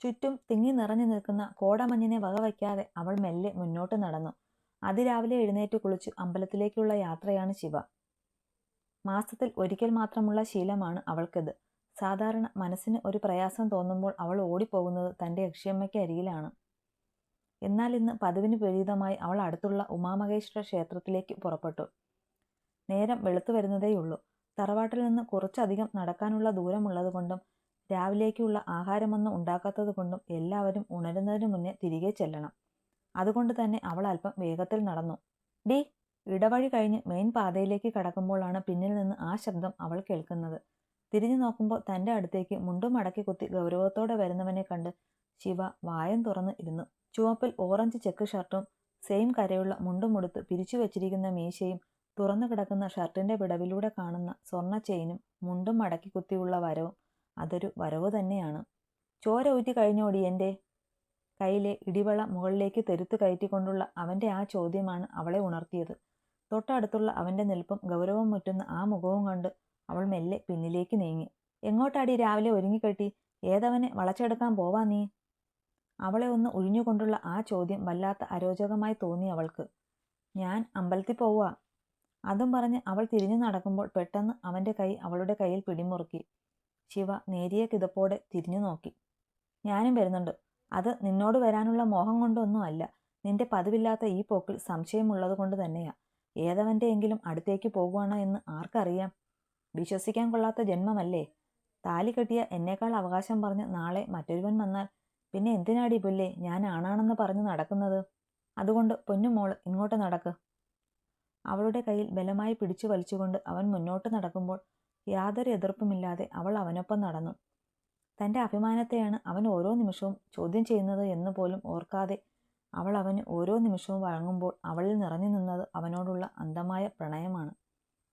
ചുറ്റും തിങ്ങി നിറഞ്ഞു നിൽക്കുന്ന കോടമഞ്ഞിനെ വകവയ്ക്കാതെ അവൾ മെല്ലെ മുന്നോട്ട് നടന്നു. അതിരാവിലെ എഴുന്നേറ്റ് കുളിച്ചു അമ്പലത്തിലേക്കുള്ള യാത്രയാണ് ശിവ. മാസത്തിൽ ഒരിക്കൽ മാത്രമുള്ള ശീലമാണ് അവൾക്കിത്. സാധാരണ മനസ്സിന് ഒരു പ്രയാസം തോന്നുമ്പോൾ അവൾ ഓടിപ്പോകുന്നത് തൻ്റെ യക്ഷിയമ്മയ്ക്ക് അരികിലാണ്. എന്നാൽ ഇന്ന് പതിവിന് വിപരീതമായി അവൾ അടുത്തുള്ള ഉമാമഹേശ്വര ക്ഷേത്രത്തിലേക്ക് പുറപ്പെട്ടു. നേരം വെളുത്തു വരുന്നതേയുള്ളൂ. തറവാട്ടിൽ നിന്ന് കുറച്ചധികം നടക്കാനുള്ള ദൂരമുള്ളതുകൊണ്ടും രാവിലേക്കുള്ള ആഹാരമൊന്നും ഉണ്ടാക്കാത്തത് കൊണ്ടും എല്ലാവരും ഉണരുന്നതിന് മുന്നേ തിരികെ ചെല്ലണം. അതുകൊണ്ട് തന്നെ അവൾ അല്പം വേഗത്തിൽ നടന്നു. ഡി ഇടവഴി കഴിഞ്ഞ് മെയിൻ പാതയിലേക്ക് കടക്കുമ്പോഴാണ് പിന്നിൽ നിന്ന് ആ ശബ്ദം അവൾ കേൾക്കുന്നത്. തിരിഞ്ഞു നോക്കുമ്പോൾ തൻ്റെ അടുത്തേക്ക് മുണ്ടും മടക്കി കുത്തി ഗൗരവത്തോടെ വരുന്നവനെ കണ്ട് ശിവ വായം തുറന്ന് ഇരുന്നു. ചുവപ്പിൽ ഓറഞ്ച് ചെക്ക് ഷർട്ടും സെയിം കരയുള്ള മുണ്ടുമുടുത്ത് പിരിച്ചു വെച്ചിരിക്കുന്ന മീശയും തുറന്നു കിടക്കുന്ന ഷർട്ടിൻ്റെ വിടവിലൂടെ കാണുന്ന സ്വർണ്ണ ചെയിനും മുണ്ടും മടക്കി കുത്തിയുള്ള വരവും അതൊരു വരവ് തന്നെയാണ്. ചോര ഊറ്റി കഴിഞ്ഞോടി എൻ്റെ കയ്യിലെ ഇടിവള മുകളിലേക്ക് തെരുത്തു കയറ്റിക്കൊണ്ടുള്ള അവൻ്റെ ആ ചോദ്യമാണ് അവളെ ഉണർത്തിയത്. തൊട്ടടുത്തുള്ള അവൻ്റെ നിൽപ്പും ഗൗരവം മുറ്റുന്ന ആ മുഖവും കണ്ട് അവൾ മെല്ലെ പിന്നിലേക്ക് നീങ്ങി. എങ്ങോട്ടാടി രാവിലെ ഒരുങ്ങിക്കെട്ടി? ഏതവനെ വളച്ചെടുക്കാൻ പോവാ നീ? അവളെ ഒന്ന് ഒഴിഞ്ഞുകൊണ്ടുള്ള ആ ചോദ്യം വല്ലാത്ത അരോചകമായി തോന്നി അവൾക്ക്. ഞാൻ അമ്പലത്തിൽ പോവാ. അതും പറഞ്ഞ് അവൾ തിരിഞ്ഞു നടക്കുമ്പോൾ പെട്ടെന്ന് അവൻ്റെ കൈ അവളുടെ കയ്യിൽ പിടിമുറുക്കി. ശിവ നേരിയ കിതപ്പോടെ തിരിഞ്ഞു നോക്കി. ഞാനും വരുന്നുണ്ട്. അത് നിന്നോട് വരാനുള്ള മോഹം കൊണ്ടൊന്നും അല്ല. നിന്റെ പതിവില്ലാത്ത ഈ പോക്കിൽ സംശയമുള്ളത് കൊണ്ട് തന്നെയാ. ഏതവൻ്റെ എങ്കിലും അടുത്തേക്ക് പോകുവാണോ എന്ന് ആർക്കറിയാം? വിശ്വസിക്കാൻ കൊള്ളാത്ത ജന്മമല്ലേ. താലി കെട്ടിയ എന്നേക്കാൾ അവകാശം പറഞ്ഞ് നാളെ മറ്റൊരുവൻ വന്നാൽ പിന്നെ എന്തിനാടി പുല്ലേ ഞാൻ ആണാണെന്ന് പറഞ്ഞ് നടക്കുന്നത്? അതുകൊണ്ട് പൊന്നുമോള് ഇങ്ങോട്ട് നടക്ക്. അവളുടെ കയ്യിൽ ബലമായി പിടിച്ചു വലിച്ചുകൊണ്ട് അവൻ മുന്നോട്ട് നടക്കുമ്പോൾ യാതൊരു എതിർപ്പുമില്ലാതെ അവൾ അവനൊപ്പം നടന്നു. തൻ്റെ അഭിമാനത്തെയാണ് അവൻ ഓരോ നിമിഷവും ചോദ്യം ചെയ്യുന്നത് എന്ന് പോലും ഓർക്കാതെ അവൾ അവന് ഓരോ നിമിഷവും വഴങ്ങുമ്പോൾ അവളിൽ നിറഞ്ഞു നിന്നത് അവനോടുള്ള അന്ധമായ പ്രണയമാണ്.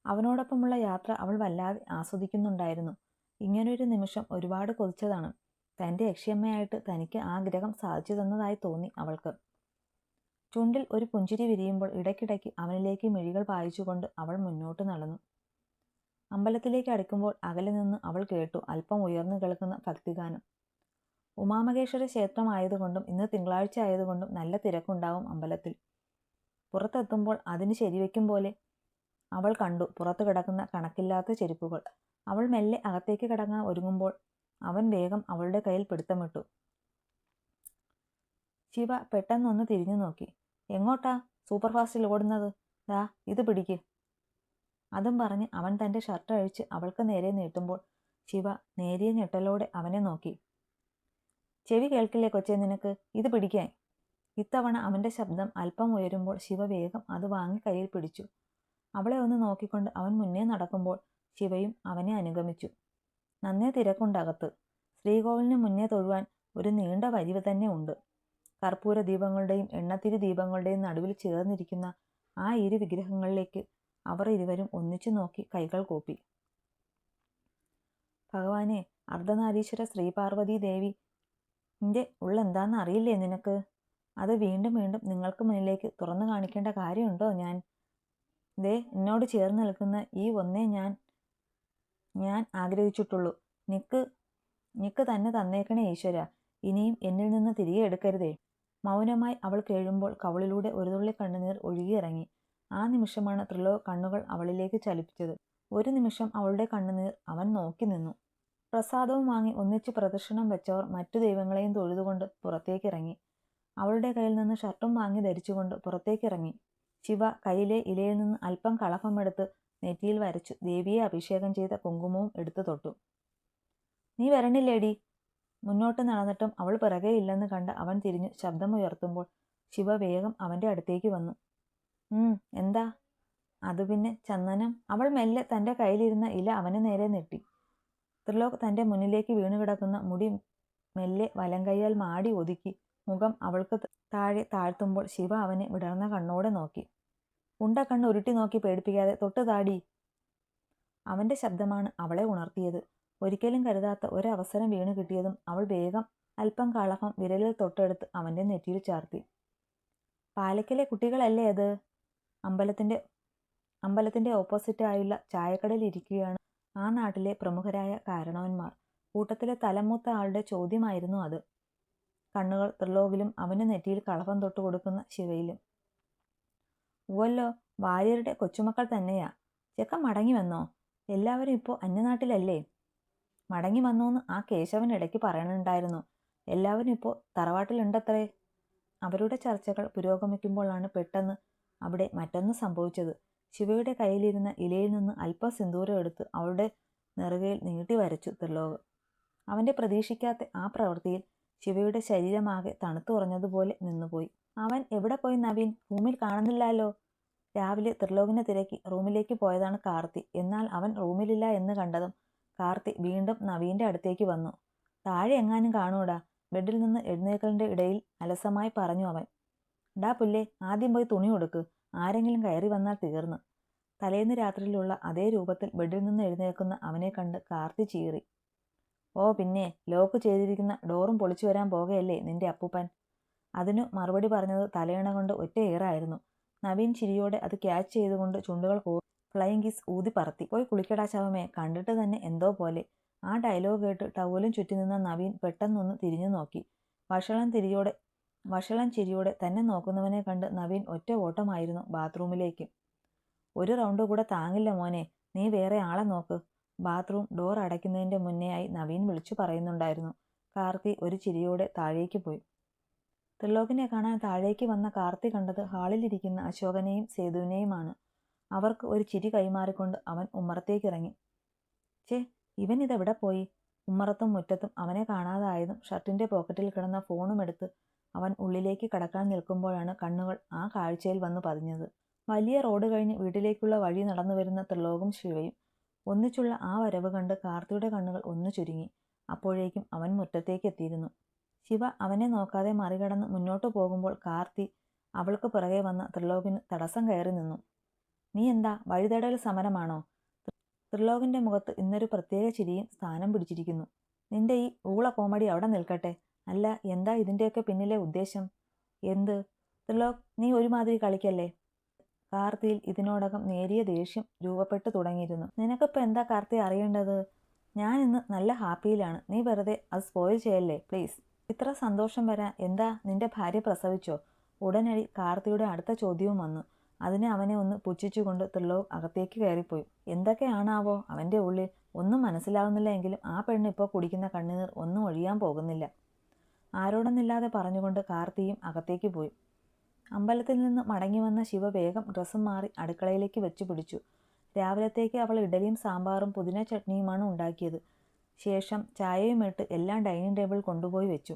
അവനോടൊപ്പമുള്ള യാത്ര അവൾ വല്ലാതെ ആസ്വദിക്കുന്നുണ്ടായിരുന്നു. ഇങ്ങനൊരു നിമിഷം ഒരുപാട് കൊതിച്ചതാണ്. തൻ്റെ യക്ഷിയമ്മയായിട്ട് തനിക്ക് ആഗ്രഹം സാധിച്ചു തന്നതായി തോന്നി അവൾക്ക്. ചുണ്ടിൽ ഒരു പുഞ്ചിരി വിരിയുമ്പോൾ ഇടയ്ക്കിടയ്ക്ക് അവനിലേക്ക് മിഴികൾ പായിച്ചുകൊണ്ട് അവൾ മുന്നോട്ട് നടന്നു. അമ്പലത്തിലേക്ക് അടുക്കുമ്പോൾ അകലെ നിന്ന് അവൾ കേട്ടു അല്പം ഉയർന്നു കേൾക്കുന്ന ഭക്തിഗാനം. ഉമാമഹേശ്വര ക്ഷേത്രമായതുകൊണ്ടും ഇന്ന് തിങ്കളാഴ്ച ആയതുകൊണ്ടും നല്ല തിരക്കുണ്ടാവും അമ്പലത്തിൽ. പുറത്തെത്തുമ്പോൾ അതിന് ശരിവെക്കും പോലെ അവൾ കണ്ടു പുറത്തു കിടക്കുന്ന കണക്കില്ലാത്ത ചെരുപ്പുകൾ. അവൾ മെല്ലെ അകത്തേക്ക് കടങ്ങാൻ ഒരുങ്ങുമ്പോൾ അവൻ വേഗം അവളുടെ കയ്യിൽ പിടുത്തമിട്ടു. ശിവ പെട്ടെന്നൊന്ന് തിരിഞ്ഞു നോക്കി. എങ്ങോട്ടാ സൂപ്പർ ഫാസ്റ്റിൽ ഓടുന്നത്? ദാ ഇത് പിടിക്ക്. അതും പറഞ്ഞ് അവൻ തൻ്റെ ഷർട്ട് അഴിച്ച് അവൾക്ക് നേരെ നീട്ടുമ്പോൾ ശിവ നേരിയ ഞെട്ടലോടെ അവനെ നോക്കി. ചെവി കേൾക്കില്ലേ കൊച്ചേ നിനക്ക്? ഇത് പിടിക്കാൻ. ഇത്തവണ അവൻ്റെ ശബ്ദം അല്പം ഉയരുമ്പോൾ ശിവ വേഗം അത് വാങ്ങി കയ്യിൽ പിടിച്ചു. അവളെ ഒന്ന് നോക്കിക്കൊണ്ട് അവൻ മുന്നേ നടക്കുമ്പോൾ ശിവയും അവനെ അനുഗമിച്ചു. നന്നേ തിരക്കുണ്ടകത്ത്. ശ്രീകോവിലിന് മുന്നേ തൊഴുവാൻ ഒരു നീണ്ട വരി തന്നെ ഉണ്ട്. കർപ്പൂര ദീപങ്ങളുടെയും എണ്ണത്തിരി ദീപങ്ങളുടെയും നടുവിൽ ചേർന്നിരിക്കുന്ന ആ ഇരു വിഗ്രഹങ്ങളിലേക്ക് അവർ ഇരുവരും ഒന്നിച്ചു നോക്കി കൈകൾ കൂപ്പി. ഭഗവാനെ, അർദ്ധനാരീശ്വര ശ്രീപാർവതി ദേവി ൻ്റെ ഉള്ളെന്താന്ന് അറിയില്ലേ നിനക്ക്? അത് വീണ്ടും വീണ്ടും നിങ്ങൾക്ക് മുന്നിലേക്ക് തുറന്നു കാണിക്കേണ്ട കാര്യമുണ്ടോ ഞാൻ? ദേ എന്നോട് ചേർന്ന് നിൽക്കുന്ന ഈ ഒന്നേ ഞാൻ ആഗ്രഹിച്ചിട്ടുള്ളൂ. നിക്ക് തന്നെ തന്നേക്കണേ ഈശ്വര. ഇനിയും എന്നിൽ നിന്ന് തിരികെ എടുക്കരുതേ. മൗനമായി അവൾ കേഴുമ്പോൾ കവളിലൂടെ ഒരു തുള്ളി കണ്ണുനീർ ഒഴുകിയിറങ്ങി. ആ നിമിഷമാണ് ത്രിലോക് കണ്ണുകൾ അവളിലേക്ക് ചലിപ്പിച്ചത്. ഒരു നിമിഷം അവളുടെ കണ്ണുനീർ അവൻ നോക്കി നിന്നു. പ്രസാദവും വാങ്ങി ഒന്നിച്ച് പ്രദക്ഷിണം വെച്ചവർ മറ്റു ദൈവങ്ങളെയും തൊഴുതുകൊണ്ട് പുറത്തേക്കിറങ്ങി. അവളുടെ കയ്യിൽ നിന്ന് ഷർട്ടും വാങ്ങി ധരിച്ചുകൊണ്ട് പുറത്തേക്കിറങ്ങി. ശിവ കയ്യിലെ ഇലയിൽ നിന്ന് അല്പം കളഭമെടുത്ത് നെറ്റിയിൽ വരച്ചു ദേവിയെ അഭിഷേകം ചെയ്ത കുങ്കുമവും എടുത്തു തൊട്ടു. നീ വരണില്ലേടി? മുന്നോട്ട് നടന്നിട്ടും അവൾ പിറകെ ഇല്ലെന്ന് കണ്ട് അവൻ തിരിഞ്ഞു ശബ്ദമുയർത്തുമ്പോൾ ശിവ വേഗം അവൻ്റെ അടുത്തേക്ക് വന്നു. എന്താ? അത് പിന്നെ ചന്ദനം. അവൾ മെല്ലെ തൻ്റെ കയ്യിലിരുന്ന ഇല അവന് നേരെ നീട്ടി. ത്രിലോക് തൻ്റെ മുന്നിലേക്ക് വീണുകിടക്കുന്ന മുടി മെല്ലെ വലങ്കയ്യാൽ മാടി ഒതുക്കി മുഖം അവൾക്ക് താഴെ താഴ്ത്തുമ്പോൾ ശിവ അവനെ വിടർന്ന കണ്ണോടെ നോക്കി. കണ്ണ് ഉരുട്ടി നോക്കി പേടിപ്പിക്കാതെ തൊട്ട് താടി. അവൻ്റെ ശബ്ദമാണ് അവളെ ഉണർത്തിയത്. ഒരിക്കലും കരുതാത്ത ഒരവസരം വീണു കിട്ടിയതും അവൾ വേഗം അല്പം കളഭം വിരലിൽ തൊട്ടെടുത്ത് അവൻ്റെ നെറ്റിയിൽ ചാർത്തി. പാലക്കിലെ കുട്ടികളല്ലേ അത്? അമ്പലത്തിൻ്റെ ഓപ്പോസിറ്റായുള്ള ചായക്കടയിൽ ഇരിക്കുകയാണ് ആ നാട്ടിലെ പ്രമുഖരായ കാരണവന്മാർ. കൂട്ടത്തിലെ തലമൂത്ത ആളുടെ ചോദ്യമായിരുന്നു അത്. കണ്ണുകൾ ത്രിലോകിലും അവൻ്റെ നെറ്റിയിൽ കളഭം തൊട്ട് കൊടുക്കുന്ന ശിവയിലും. ഉവല്ലോ, വാര്യരുടെ കൊച്ചുമക്കൾ തന്നെയാ. ചെക്കൻ മടങ്ങി വന്നോ? എല്ലാവരും ഇപ്പോൾ അന്യനാട്ടിലല്ലേ? മടങ്ങി വന്നോന്ന് ആ കേശവൻ ഇടയ്ക്ക് പറയണുണ്ടായിരുന്നു. എല്ലാവരും ഇപ്പോൾ തറവാട്ടിലുണ്ടത്രേ. അവരുടെ ചർച്ചകൾ പുരോഗമിക്കുമ്പോഴാണ് പെട്ടെന്ന് അവിടെ മറ്റൊന്ന് സംഭവിച്ചത്. ശിവയുടെ കയ്യിലിരുന്ന ഇലയിൽ നിന്ന് അല്പം സിന്ദൂരം എടുത്ത് അവളുടെ നെറുകയിൽ നീട്ടി വരച്ചു ത്രിലോക്. അവൻ്റെ പ്രതീക്ഷിക്കാത്ത ആ പ്രവൃത്തിയിൽ ശിവയുടെ ശരീരമാകെ തണുത്തുറഞ്ഞതുപോലെ നിന്നുപോയി. അവൻ എവിടെ പോയി നവീൻ? റൂമിൽ കാണുന്നില്ലല്ലോ. രാവിലെ ത്രിലോകിനെ തിരക്കി റൂമിലേക്ക് പോയതാണ് കാർത്തി. എന്നാൽ അവൻ റൂമിലില്ല എന്ന് കണ്ടതും കാർത്തി വീണ്ടും നവീൻ്റെ അടുത്തേക്ക് വന്നു. താഴെ എങ്ങാനും കാണൂടാ. ബെഡിൽ നിന്ന് എഴുന്നേൽക്കലിൻ്റെ ഇടയിൽ അലസമായി പറഞ്ഞു അവൻ. ഡാ പുല്ലേ, ആദ്യം പോയി തുണി കൊടുക്ക്. ആരെങ്കിലും കയറി വന്നാൽ തീർന്ന്. തലേന്ന് രാത്രിയിലുള്ള അതേ രൂപത്തിൽ ബെഡിൽ നിന്ന് എഴുന്നേൽക്കുന്ന അവനെ കണ്ട് കാർത്തി ചീറി. ഓ പിന്നെ, ലോക്ക് ചെയ്തിരിക്കുന്ന ഡോറും പൊളിച്ചു വരാൻ പോകുകയല്ലേ നിന്റെ അപ്പൂപ്പൻ? അതിനു മറുപടി പറഞ്ഞത് തലയണ കൊണ്ട് ഒറ്റ ഏറായിരുന്നു. നവീൻ ചിരിയോടെ അത് ക്യാച്ച് ചെയ്തുകൊണ്ട് ചുണ്ടുകൾ ഫ്ലൈയിങ് കിസ് ഊതി പറത്തി. പോയി കുളിക്കടാ ശവമേ. കണ്ടിട്ട് തന്നെ എന്തോ പോലെ. ആ ഡയലോഗ് കേട്ട് ടവലും ചുറ്റി നിന്ന നവീൻ പെട്ടെന്നൊന്ന് തിരിഞ്ഞു നോക്കി. വഷളൻ ചിരിയോടെ തന്നെ നോക്കുന്നവനെ കണ്ട് നവീൻ ഒറ്റ ഓട്ടമായിരുന്നു ബാത്റൂമിലേക്ക്. ഒരു റൗണ്ട് കൂടെ താങ്ങില്ല മോനെ, നീ വേറെ ആളെ നോക്ക്. ബാത്റൂം ഡോർ അടയ്ക്കുന്നതിൻ്റെ മുന്നേയായി നവീൻ വിളിച്ചു പറയുന്നുണ്ടായിരുന്നു. കാർത്തി ഒരു ചിരിയോടെ താഴേക്ക് പോയി. ത്രിലോകിനെ കാണാൻ താഴേക്ക് വന്ന കാർത്തി കണ്ടത് ഹാളിലിരിക്കുന്ന അശോകനെയും സേതുവിനെയുമാണ്. അവർക്ക് ഒരു ചിരി കൈമാറിക്കൊണ്ട് അവൻ ഉമ്മറത്തേക്കിറങ്ങി. ചേ, ഇവൻ ഇതെവിടെ പോയി? ഉമ്മറത്തും മുറ്റത്തും അവനെ കാണാതായതും ഷർട്ടിൻ്റെ പോക്കറ്റിൽ കിടന്ന ഫോണും എടുത്ത് അവൻ ഉള്ളിലേക്ക് കടക്കാൻ നിൽക്കുമ്പോഴാണ് കണ്ണുകൾ ആ കാഴ്ചയിൽ വന്നു പതിഞ്ഞത്. വലിയ റോഡ് കഴിഞ്ഞ് വീട്ടിലേക്കുള്ള വഴി നടന്നു വരുന്ന ത്രിലോകും ശിവയും ഒന്നിച്ചുള്ള ആ വരവ് കണ്ട് കാർത്തിയുടെ കണ്ണുകൾ ഒന്ന് ചുരുങ്ങി. അപ്പോഴേക്കും അവൻ മുറ്റത്തേക്ക് എത്തിയിരുന്നു. ശിവ അവനെ നോക്കാതെ മറികടന്ന് മുന്നോട്ടു പോകുമ്പോൾ കാർത്തി അവൾക്ക് പിറകെ വന്ന ത്രിലോകിന് തടസ്സം കയറി നിന്നു. നീ എന്താ, വഴിതടൽ സമരമാണോ? ത്രിലോകിൻ്റെ മുഖത്ത് ഇന്നൊരു പ്രത്യേക ചിരിയും സ്ഥാനം പിടിച്ചിരിക്കുന്നു. നിന്റെ ഈ ഊള കോമഡി അവിടെ നിൽക്കട്ടെ. അല്ല, എന്താ ഇതിൻ്റെയൊക്കെ പിന്നിലെ ഉദ്ദേശം? എന്ത്? ത്രിലോക്, നീ ഒരുമാതിരി കളിക്കല്ലേ. കാർത്തിയിൽ ഇതിനോടകം നേരിയ ദേഷ്യം രൂപപ്പെട്ടു തുടങ്ങിയിരുന്നു. നിനക്കിപ്പോൾ എന്താ കാർത്തി അറിയേണ്ടത്? ഞാൻ ഇന്ന് നല്ല ഹാപ്പിയിലാണ്. നീ വെറുതെ അത് സ്പോയിൽ ചെയ്യല്ലേ പ്ലീസ്. ഇത്ര സന്തോഷം വരാൻ എന്താ, നിന്റെ ഭാര്യ പ്രസവിച്ചോ? ഉടനടി കാർത്തിയുടെ അടുത്ത ചോദ്യവും വന്നു. അതിനെ അവനെ ഒന്ന് പുച്ഛിച്ചുകൊണ്ട് ത്രിലോക് അകത്തേക്ക് കയറിപ്പോയി. എന്തൊക്കെയാണാവോ അവൻ്റെ ഉള്ളിൽ? ഒന്നും മനസ്സിലാവുന്നില്ല. എങ്കിലും ആ പെണ്ണ് ഇപ്പോൾ കുടിക്കുന്ന കണ്ണുനീർ ഒന്നും ഒഴിയാൻ പോകുന്നില്ല. ആരോടൊന്നില്ലാതെ പറഞ്ഞുകൊണ്ട് കാർത്തിയും അകത്തേക്ക് പോയി. അമ്പലത്തിൽ നിന്ന് മടങ്ങി വന്ന ശിവ വേഗം ഡ്രസ്സും മാറി അടുക്കളയിലേക്ക് വെച്ചു പിടിച്ചു. രാവിലത്തേക്ക് അവൾ ഇഡലിയും സാമ്പാറും പുതിന ചട്നിയുമാണ് ഉണ്ടാക്കിയത്. ശേഷം ചായയുമിട്ട് എല്ലാം ഡൈനിങ് ടേബിൾ കൊണ്ടുപോയി വെച്ചു.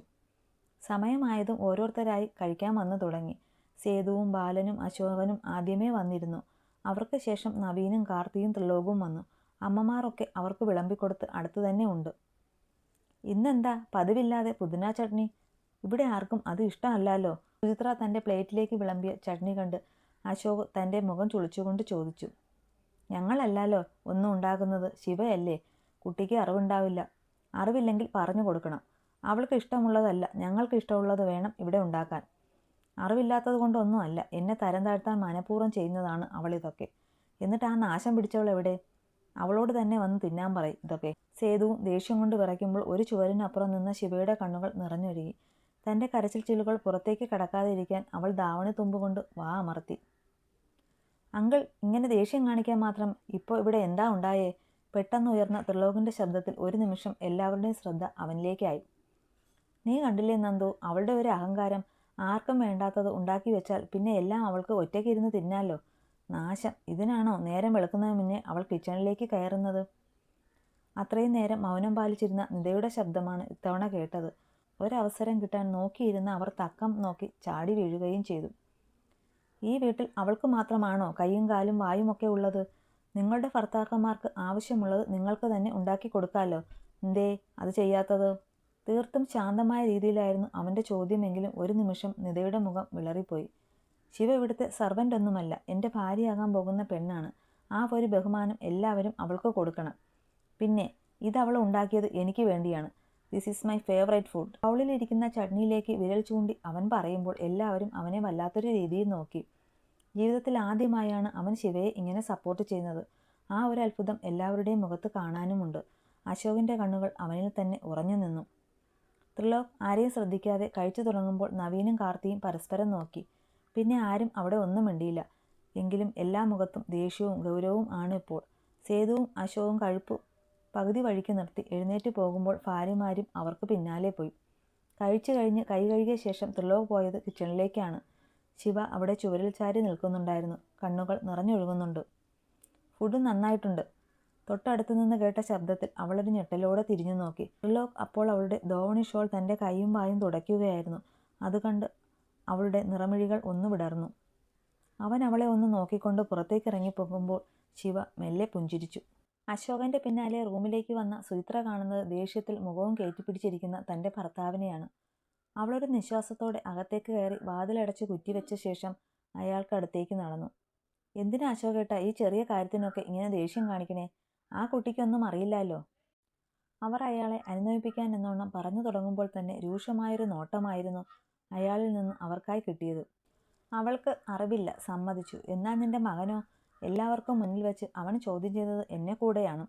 സമയമായതും ഓരോരുത്തരായി കഴിക്കാൻ വന്നു തുടങ്ങി. സേതുവും ബാലനും അശോകനും ആദ്യമേ വന്നിരുന്നു. അവർക്ക് ശേഷം നവീനും കാർത്തിയും ത്രിലോകും വന്നു. അമ്മമാരൊക്കെ അവർക്ക് വിളമ്പിക്കൊടുത്ത് അടുത്ത് തന്നെ ഉണ്ട്. ഇന്നെന്താ പതിവില്ലാതെ പുതിന ചട്നി? ഇവിടെ ആർക്കും അത് ഇഷ്ടമല്ലല്ലോ. സുചിത്ര തൻ്റെ പ്ലേറ്റിലേക്ക് വിളമ്പിയ ചട്നി കണ്ട് അശോക് തൻ്റെ മുഖം ചുളിച്ചുകൊണ്ട് ചോദിച്ചു. ഞങ്ങളല്ലല്ലോ ഒന്നും ഉണ്ടാക്കുന്നത്, ശിവയല്ലേ. കുട്ടിക്ക് അറിവുണ്ടാവില്ല. അറിവില്ലെങ്കിൽ പറഞ്ഞു കൊടുക്കണം. അവൾക്ക് ഇഷ്ടമുള്ളതല്ല, ഞങ്ങൾക്ക് ഇഷ്ടമുള്ളത് വേണം ഇവിടെ ഉണ്ടാക്കാൻ. അറിവില്ലാത്തത് കൊണ്ടൊന്നും അല്ല, എന്നെ തരം താഴ്ത്താൻ മനഃപൂർവ്വം ചെയ്യുന്നതാണ് അവളിതൊക്കെ. എന്നിട്ട് ആ നാശം പിടിച്ചവൾ എവിടെ? അവളോട് തന്നെ വന്ന് തിന്നാൻ പറയും ഇതൊക്കെ. സേതുവും ദേഷ്യം കൊണ്ട് വിറയ്ക്കുമ്പോൾ ഒരു ചുവരിനപ്പുറം നിന്ന ശിവയുടെ കണ്ണുകൾ നിറഞ്ഞൊഴുകി. തൻ്റെ കരച്ചിൽ ചില്ലുകൾ പുറത്തേക്ക് കടക്കാതിരിക്കാൻ അവൾ ധാവണി തുമ്പുകൊണ്ട് വാ അമർത്തി. അങ്കിൾ, ഇങ്ങനെ ദേഷ്യം കാണിക്കാൻ മാത്രം ഇപ്പോൾ ഇവിടെ എന്താ ഉണ്ടായേ? പെട്ടെന്ന് ഉയർന്ന ത്രിലോകിൻ്റെ ശബ്ദത്തിൽ ഒരു നിമിഷം എല്ലാവരുടെയും ശ്രദ്ധ അവനിലേക്കായി. നീ കണ്ടില്ലേ നന്ദു, അവളുടെ ഒരു അഹങ്കാരം. ആർക്കും വേണ്ടാത്തത് ഉണ്ടാക്കി വെച്ചാൽ പിന്നെ എല്ലാം അവൾക്ക് ഒറ്റയ്ക്കിരുന്ന് തിന്നാലോ. നാശം. ഇതിനാണോ നേരം വെളുക്കുന്നതിന് മുന്നേ അവൾ കിച്ചണിലേക്ക് കയറുന്നത്? അത്രയും നേരം മൗനം പാലിച്ചിരുന്ന നിതയുടെ ശബ്ദമാണ് ഇത്തവണ കേട്ടത്. ഒരവസരം കിട്ടാൻ നോക്കിയിരുന്ന അവർ തക്കം നോക്കി ചാടി വീഴുകയും ചെയ്തു. ഈ വീട്ടിൽ അവൾക്ക് മാത്രമാണോ കൈയും കാലും വായുമൊക്കെ ഉള്ളത്? നിങ്ങളുടെ ഭർത്താക്കന്മാർക്ക് ആവശ്യമുള്ളത് നിങ്ങൾക്ക് തന്നെ ഉണ്ടാക്കി കൊടുക്കാമല്ലോ. എന്തേ അത് ചെയ്യാത്തത്? തീർത്തും ശാന്തമായ രീതിയിലായിരുന്നു അവൻ്റെ ചോദ്യമെങ്കിലും ഒരു നിമിഷം നിതയുടെ മുഖം വിളറിപ്പോയി. ശിവ ഇവിടുത്തെ സർവൻ്റ് ഒന്നുമല്ല, എൻ്റെ ഭാര്യയാകാൻ പോകുന്ന പെണ്ണാണ്. ആ ഒരു ബഹുമാനം എല്ലാവരും അവൾക്ക് കൊടുക്കണം. പിന്നെ ഇതവൾ ഉണ്ടാക്കിയത് എനിക്ക് വേണ്ടിയാണ്. This is my favourite food. ബൗളിലിരിക്കുന്ന ചട്നിയിലേക്ക് വിരൽ ചൂണ്ടി അവൻ പറയുമ്പോൾ എല്ലാവരും അവനെ വല്ലാത്തൊരു രീതിയിൽ നോക്കി. ജീവിതത്തിൽ ആദ്യമായാണ് അവൻ ശിവയെ ഇങ്ങനെ സപ്പോർട്ട് ചെയ്യുന്നത്. ആ ഒരു അത്ഭുതം എല്ലാവരുടെയും മുഖത്ത് കാണാനുമുണ്ട്. അശോകിൻ്റെ കണ്ണുകൾ അവനിൽ തന്നെ ഉറഞ്ഞു നിന്നു. ത്രിലോക് ആരെയും ശ്രദ്ധിക്കാതെ കഴിച്ചു തുടങ്ങുമ്പോൾ നവീനും കാർത്തിയും പരസ്പരം നോക്കി. പിന്നെ ആരും അവിടെ ഒന്നും മിണ്ടിയില്ല. എങ്കിലും എല്ലാ മുഖത്തും ദേഷ്യവും ഗൗരവവും ആണ് ഇപ്പോൾ. സേതുവും അശോകും കഴിപ്പു പകുതി വഴിക്ക് നിർത്തി എഴുന്നേറ്റ് പോകുമ്പോൾ ഭാര്യമാരും അവർക്ക് പിന്നാലെ പോയി. കഴിച്ചു കഴിഞ്ഞ് കൈ കഴുകിയ ശേഷം ത്രിലോക് പോയത് കിച്ചണിലേക്കാണ്. ശിവ അവിടെ ചുവരിൽ ചാരി നിൽക്കുന്നുണ്ടായിരുന്നു. കണ്ണുകൾ നിറഞ്ഞൊഴുകുന്നുണ്ട്. ഫുഡ് നന്നായിട്ടുണ്ട്. തൊട്ടടുത്തു നിന്ന് കേട്ട ശബ്ദത്തിൽ അവളൊരു ഞെട്ടലോടെ തിരിഞ്ഞു നോക്കി. ത്രിലോക് അപ്പോൾ അവളുടെ ധോവണി ഷോൾ തൻ്റെ കൈയും വായും തുടയ്ക്കുകയായിരുന്നു. അത് കണ്ട് അവളുടെ നിറമിഴികൾ ഒന്ന് വിടർന്നു. അവൻ അവളെ ഒന്ന് നോക്കിക്കൊണ്ട് പുറത്തേക്ക് ഇറങ്ങിപ്പോകുമ്പോൾ ശിവ മെല്ലെ പുഞ്ചിരിച്ചു. അശോകന്റെ പിന്നാലെ റൂമിലേക്ക് വന്ന സുചിത്ര കാണുന്നത് ദേഷ്യത്തിൽ മുഖവും കയറ്റിപ്പിടിച്ചിരിക്കുന്ന തൻ്റെ ഭർത്താവിനെയാണ്. അവളൊരു നിശ്വാസത്തോടെ അകത്തേക്ക് കയറി വാതിലടച്ച് കുറ്റിവെച്ച ശേഷം അയാൾക്കടുത്തേക്ക് നടന്നു. എന്തിനാ അശോകേട്ടാ ഈ ചെറിയ കാര്യത്തിനൊക്കെ ഇങ്ങനെ ദേഷ്യം കാണിക്കണേ? ആ കുട്ടിക്കൊന്നും അറിയില്ലല്ലോ. അവർ അയാളെ അനുനയിപ്പിക്കാൻ എന്നോണം പറഞ്ഞു തുടങ്ങുമ്പോൾ തന്നെ രൂക്ഷമായൊരു നോട്ടമായിരുന്നു അയാളിൽ നിന്ന് അവർക്കായി കിട്ടിയത്. അവൾക്ക് അറിവില്ല, സമ്മതിച്ചു. എന്നാൽ നിന്റെ മകനോ? എല്ലാവർക്കും മുന്നിൽ വെച്ച് അവൻ ചോദ്യം ചെയ്തത് എന്നെ കൂടെയാണ്.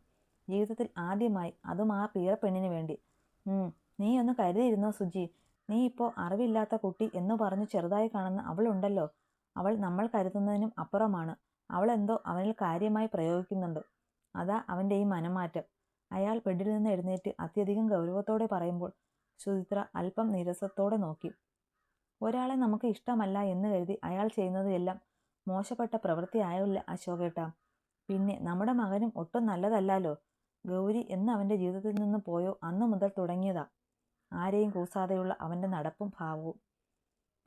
ജീവിതത്തിൽ ആദ്യമായി, അതും ആ പീറപ്പെണ്ണിന് വേണ്ടി. നീ ഒന്ന് കരുതിയിരുന്നോ സുജി? നീ ഇപ്പോൾ അറിവില്ലാത്ത കുട്ടി എന്ന് പറഞ്ഞു ചെറുതായി കാണുന്ന അവളുണ്ടല്ലോ, അവൾ നമ്മൾ കരുതുന്നതിനും അപ്പുറമാണ്. അവൾ എന്തോ അവനിൽ കാര്യമായി പ്രയോഗിക്കുന്നുണ്ട്. അതാ അവൻ്റെ ഈ മനംമാറ്റം. അയാൾ ബെഡിൽ നിന്ന് എഴുന്നേറ്റ് അത്യധികം ഗൗരവത്തോടെ പറയുമ്പോൾ സുചിത്ര അല്പം നീരസത്തോടെ നോക്കി. ഒരാളെ നമുക്ക് ഇഷ്ടമല്ല എന്ന് കരുതി അയാൾ ചെയ്യുന്നത് എല്ലാം മോശപ്പെട്ട പ്രവൃത്തി ആയില്ല അശോകേട്ടാ. പിന്നെ നമ്മുടെ മകനും ഒട്ടും നല്ലതല്ലല്ലോ. ഗൗരി എന്ന് അവൻ്റെ ജീവിതത്തിൽ നിന്ന് പോയോ അന്നു മുതൽ തുടങ്ങിയതാ ആരെയും കൂസാതെയുള്ള അവൻ്റെ നടപ്പും ഭാവവും.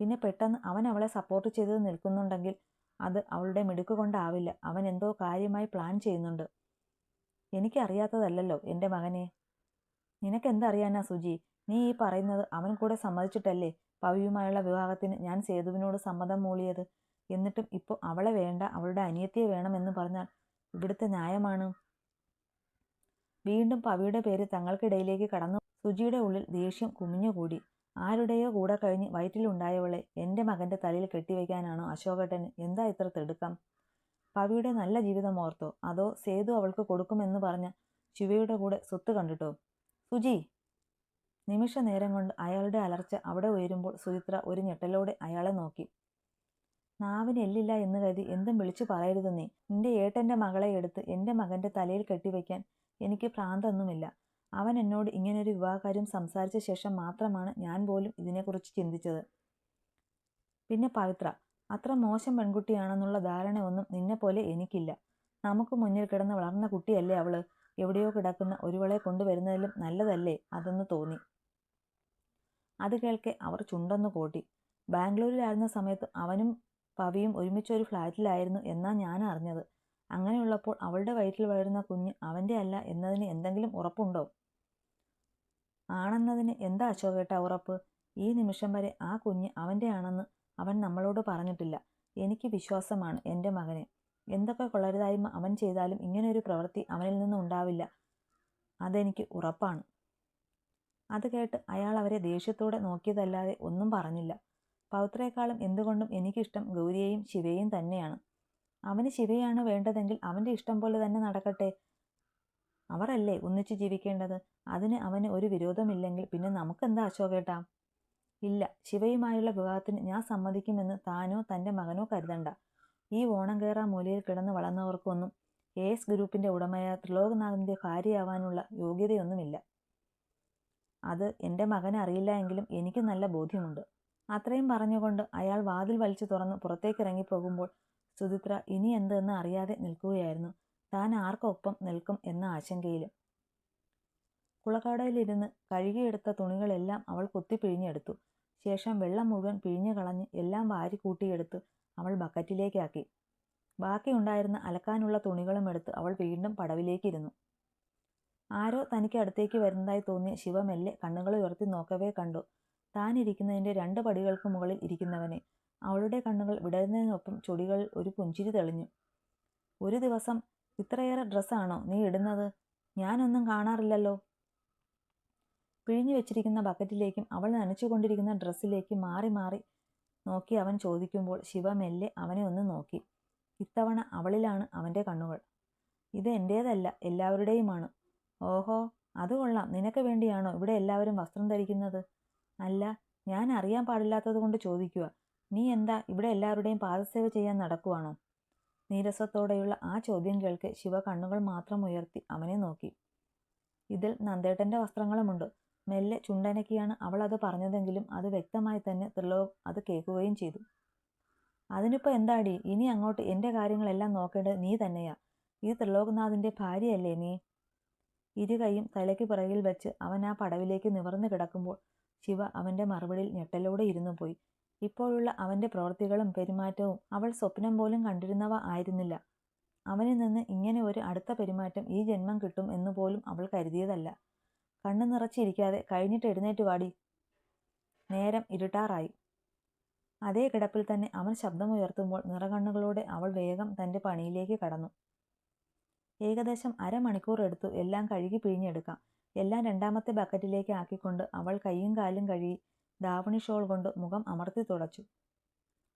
പിന്നെ പെട്ടെന്ന് അവൻ അവളെ സപ്പോർട്ട് ചെയ്ത് നിൽക്കുന്നുണ്ടെങ്കിൽ അത് അവളുടെ മിടുക്ക് കൊണ്ടാവില്ല. അവൻ എന്തോ കാര്യമായി പ്ലാൻ ചെയ്യുന്നുണ്ട്. എനിക്കറിയാത്തതല്ലല്ലോ എൻ്റെ മകനെ. നിനക്കെന്തറിയാനാ സുജി? നീ ഈ പറയുന്നത് അവൻ കൂടെ സമ്മതിച്ചിട്ടല്ലേ പവിയുമായുള്ള വിവാഹത്തിന് ഞാൻ സേതുവിനോട് സമ്മതം മൂളിയത്? എന്നിട്ടും ഇപ്പോൾ അവളെ വേണ്ട, അവളുടെ അനിയത്തിയെ വേണമെന്ന് പറഞ്ഞാൽ ഇവിടുത്തെ ന്യായമാണ്? വീണ്ടും പവിയുടെ പേര് തങ്ങൾക്കിടയിലേക്ക് കടന്നു. സുജിയുടെ ഉള്ളിൽ ദേഷ്യം കുമിഞ്ഞുകൂടി. ആരുടെയോ കൂടെ കഴിഞ്ഞ് വയറ്റിലുണ്ടായവളെ എൻ്റെ മകൻ്റെ തലയിൽ കെട്ടിവെക്കാനാണോ അശോകേട്ടന് എന്താ ഇത്ര തിടുക്കം? പവിയുടെ നല്ല ജീവിതം ഓർത്തോ? അതോ സേതു അവൾക്ക് കൊടുക്കുമെന്ന് പറഞ്ഞ ശിവയുടെ കൂടെ സ്വത്ത് കണ്ടിട്ടോ? സുജി! നിമിഷ നേരം കൊണ്ട് അയാളുടെ അലർച്ച അവിടെ ഉയരുമ്പോൾ സുചിത്ര ഒരു ഞെട്ടലോടെ അയാളെ നോക്കി. നാവിന് എല്ലില്ല എന്ന് കരുതി എന്തും വിളിച്ചു പറയരുത് നീ. നിന്റെ ഏട്ടൻ്റെ മകളെ എടുത്ത് എൻ്റെ മകൻ്റെ തലയിൽ കെട്ടിവെക്കാൻ എനിക്ക് ഭ്രാന്തൊന്നുമില്ല. അവൻ എന്നോട് ഇങ്ങനൊരു വിവാഹകാര്യം സംസാരിച്ച ശേഷം മാത്രമാണ് ഞാൻ പോലും ഇതിനെക്കുറിച്ച് ചിന്തിച്ചത്. പിന്നെ പവിത്ര അത്ര മോശം പെൺകുട്ടിയാണെന്നുള്ള ധാരണയൊന്നും നിന്നെപ്പോലെ എനിക്കില്ല. നമുക്ക് മുന്നിൽ കിടന്ന് വളർന്ന കുട്ടിയല്ലേ അവള്. എവിടെയോ കിടക്കുന്ന ഒരുവളെ കൊണ്ടുവരുന്നതിലും നല്ലതല്ലേ അതെന്ന് തോന്നി. അത് കേൾക്കെ അവർ ചുണ്ടൊന്നു കോട്ടി. ബാംഗ്ലൂരിലായിരുന്ന സമയത്ത് അവനും പവിയും ഒരുമിച്ചൊരു ഫ്ലാറ്റിലായിരുന്നു എന്നാ ഞാൻ അറിഞ്ഞത്. അങ്ങനെയുള്ളപ്പോൾ അവളുടെ വയറ്റിൽ വളരുന്ന കുഞ്ഞ് അവൻ്റെ അല്ല എന്നതിന് എന്തെങ്കിലും ഉറപ്പുണ്ടോ? ആണെന്നതിന് എന്താ അശോകേട്ട ഉറപ്പ്? ഈ നിമിഷം വരെ ആ കുഞ്ഞ് അവൻ്റെ ആണെന്ന് അവൻ നമ്മളോട് പറഞ്ഞിട്ടില്ല. എനിക്ക് വിശ്വാസമാണ് എൻ്റെ മകനെ. എന്തൊക്കെ കൊള്ളരുതായ്മ അവൻ ചെയ്താലും ഇങ്ങനെയൊരു പ്രവൃത്തി അവനിൽ നിന്നും ഉണ്ടാവില്ല, അതെനിക്ക് ഉറപ്പാണ്. അത് കേട്ട് അയാൾ അവരെ ദേഷ്യത്തോടെ നോക്കിയതല്ലാതെ ഒന്നും പറഞ്ഞില്ല. പവിത്രയെക്കാളും എന്തുകൊണ്ടും എനിക്കിഷ്ടം ഗൗരിയെയും ശിവയെയും തന്നെയാണ്. അവന് ശിവയാണ് വേണ്ടതെങ്കിൽ അവൻ്റെ ഇഷ്ടം പോലെ തന്നെ നടക്കട്ടെ. അവരല്ലേ ഒന്നിച്ചു ജീവിക്കേണ്ടത്. അതിന് അവന് ഒരു വിരോധമില്ലെങ്കിൽ പിന്നെ നമുക്കെന്താ അശോകേട്ടാ? ഇല്ല, ശിവയുമായുള്ള വിവാഹത്തിന് ഞാൻ സമ്മതിക്കുമെന്ന് താനോ തൻ്റെ മകനോ കരുതണ്ട. ഈ ഓണം കയറാ മൂലയിൽ കിടന്ന് വളർന്നവർക്കൊന്നും AS ഗ്രൂപ്പിൻ്റെ ഉടമയായ ത്രിലോകനാഥിൻ്റെ ഭാര്യയാവാനുള്ള യോഗ്യതയൊന്നുമില്ല. അത് എൻ്റെ മകന് അറിയില്ല എങ്കിലും എനിക്ക് നല്ല ബോധ്യമുണ്ട്. അത്രയും പറഞ്ഞുകൊണ്ട് അയാൾ വാതിൽ വലിച്ചു തുറന്ന് പുറത്തേക്ക് ഇറങ്ങിപ്പോകുമ്പോൾ സുചിത്ര ഇനി എന്തെന്ന് അറിയാതെ നിൽക്കുകയായിരുന്നു. താൻ ആർക്കൊപ്പം നിൽക്കും എന്ന ആശങ്കയിലും. കുളക്കടയിലിരുന്ന് കഴുകിയെടുത്ത തുണികളെല്ലാം അവൾ കുത്തിപ്പിഴിഞ്ഞെടുത്തു. ശേഷം വെള്ളം മുഴുവൻ പിഴിഞ്ഞു കളഞ്ഞ് എല്ലാം വാരി കൂട്ടിയെടുത്ത് അവൾ ബക്കറ്റിലേക്കാക്കി. ബാക്കിയുണ്ടായിരുന്ന അലക്കാനുള്ള തുണികളും എടുത്ത് അവൾ വീണ്ടും പടവിലേക്കിരുന്നു. ആരോ തനിക്ക് അടുത്തേക്ക് വരുന്നതായി തോന്നിയ ശിവ മെല്ലെ കണ്ണുകൾ ഉയർത്തി നോക്കവേ കണ്ടു താൻ ഇരിക്കുന്നതിൻ്റെ 2 പടികൾക്ക് മുകളിൽ ഇരിക്കുന്നവനെ. അവളുടെ കണ്ണുകൾ വിടരുന്നതിനൊപ്പം ചൊടികളിൽ ഒരു പുഞ്ചിരി തെളിഞ്ഞു. ഒരു ദിവസം ഇത്രയേറെ ഡ്രസ്സാണോ നീ ഇടുന്നത്? ഞാനൊന്നും കാണാറില്ലല്ലോ. പിഴിഞ്ഞു വെച്ചിരിക്കുന്ന ബക്കറ്റിലേക്കും അവൾ നനച്ചുകൊണ്ടിരിക്കുന്ന ഡ്രസ്സിലേക്കും മാറി മാറി നോക്കി അവൻ ചോദിക്കുമ്പോൾ ശിവ മെല്ലെ അവനെ ഒന്ന് നോക്കി. ഇത്തവണ അവളിലാണ് അവൻ്റെ കണ്ണുകൾ. ഇത് എൻ്റേതല്ല, എല്ലാവരുടെയുമാണ്. ഓഹോ, അത് കൊള്ളാം. നിനക്ക് വേണ്ടിയാണോ ഇവിടെ എല്ലാവരും വസ്ത്രം ധരിക്കുന്നത്? അല്ല, ഞാൻ അറിയാൻ പാടില്ലാത്തത് കൊണ്ട് ചോദിക്കുക. നീ എന്താ ഇവിടെ എല്ലാവരുടെയും പാദസേവ ചെയ്യാൻ നടക്കുവാണോ? നീരസത്തോടെയുള്ള ആ ചോദ്യം കേൾക്കെ ശിവ കണ്ണുകൾ മാത്രം ഉയർത്തി അവനെ നോക്കി. ഇതിൽ നന്ദേട്ടന്റെ വസ്ത്രങ്ങളുമുണ്ട്. മെല്ലെ ചുണ്ടനക്കിയാണ് അവൾ അത് പറഞ്ഞതെങ്കിലും അത് വ്യക്തമായി തന്നെ ത്രിലോക് അത് കേൾക്കുകയും ചെയ്തു. അതിനിപ്പോ എന്താടി, ഇനി അങ്ങോട്ട് എന്റെ കാര്യങ്ങളെല്ലാം നോക്കേണ്ടത് നീ തന്നെയാ. ഈ ത്രിലോക്നാഥിന്റെ ഭാര്യയല്ലേ നീ? ഇരുകൈയും തലയ്ക്ക് പിറകിൽ വെച്ച് അവൻ ആ പടവിലേക്ക് നിവർന്നു കിടക്കുമ്പോൾ ശിവ അവന്റെ മറുപടിയിൽ ഞെട്ടലോടെ ഇരുന്നു പോയി. ഇപ്പോഴുള്ള അവന്റെ പ്രവൃത്തികളും പെരുമാറ്റവും അവൾ സ്വപ്നം പോലും കണ്ടിരുന്നവ ആയിരുന്നില്ല. അവനിൽ നിന്ന് ഇങ്ങനെ ഒരു അടുത്ത പെരുമാറ്റം ഈ ജന്മം കിട്ടും എന്നുപോലും അവൾ കരുതിയതല്ല. കണ്ണു നിറച്ചിരിക്കാതെ കഴിഞ്ഞിട്ട് എഴുന്നേറ്റ് വാടി. നേരം ഇരുട്ടാറായി. അതേ കിടപ്പിൽ തന്നെ അവൻ ശബ്ദമുയർത്തുമ്പോൾ നിറകണ്ണുകളോടെ അവൾ വേഗം തന്റെ പണിയിലേക്ക് കടന്നു. ഏകദേശം അരമണിക്കൂർ എടുത്തു എല്ലാം കഴുകി പിഴിഞ്ഞെടുക്കാം. എല്ലാം രണ്ടാമത്തെ ബക്കറ്റിലേക്ക് ആക്കിക്കൊണ്ട് അവൾ കൈയും കാലും കഴുകി ദാവണി ഷോൾ കൊണ്ട് മുഖം അമർത്തി തുടച്ചു.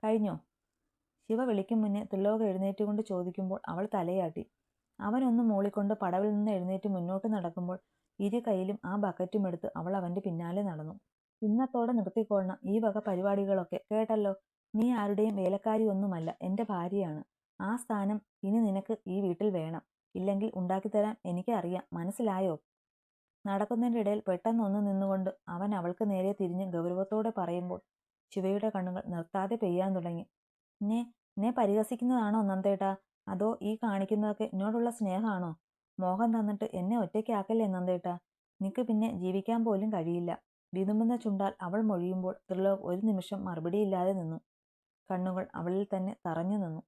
കഴിഞ്ഞോ? ശിവ വിളിക്കും മുന്നേ ത്രിലോക് എഴുന്നേറ്റുകൊണ്ട് ചോദിക്കുമ്പോൾ അവൾ തലയാട്ടി. അവനൊന്ന് മൂളിക്കൊണ്ട് പടവിൽ നിന്ന് എഴുന്നേറ്റ് മുന്നോട്ട് നടക്കുമ്പോൾ ഇരു കൈയിലും ആ ബക്കറ്റും എടുത്ത് അവൾ അവന്റെ പിന്നാലെ നടന്നു. ഇന്നത്തോടെ നിർത്തിക്കൊള്ളണം ഈ വക പരിപാടികളൊക്കെ, കേട്ടല്ലോ? നീ ആരുടെയും വേലക്കാരി ഒന്നുമല്ല, എന്റെ ഭാര്യയാണ്. ആ സ്ഥാനം ഇനി നിനക്ക് ഈ വീട്ടിൽ വേണം. ഇല്ലെങ്കിൽ ഉണ്ടാക്കിത്തരാൻ എനിക്ക് അറിയാം, മനസ്സിലായോ? നടക്കുന്നതിൻ്റെ ഇടയിൽ പെട്ടെന്നൊന്ന് നിന്നുകൊണ്ട് അവൻ അവൾക്ക് നേരെ തിരിഞ്ഞ് ഗൗരവത്തോടെ പറയുമ്പോൾ ശിവയുടെ കണ്ണുകൾ നിർത്താതെ പെയ്യാൻ തുടങ്ങി. എന്നെ പരിഹസിക്കുന്നതാണോ നന്ദേട്ടാ? അതോ ഈ കാണിക്കുന്നതൊക്കെ എന്നോടുള്ള സ്നേഹമാണോ? മോഹം തന്നിട്ട് എന്നെ ഒറ്റയ്ക്കാക്കല്ലേ നന്ദേട്ടാ. നിനക്ക് പിന്നെ ജീവിക്കാൻ പോലും കഴിയില്ല. വിതുമ്പുന്ന ചുണ്ടാൽ അവൾ മൊഴിയുമ്പോൾ ത്രിലോക് ഒരു നിമിഷം മറുപടിയില്ലാതെ നിന്നു. കണ്ണുകൾ അവളിൽ തന്നെ തറഞ്ഞു നിന്നു.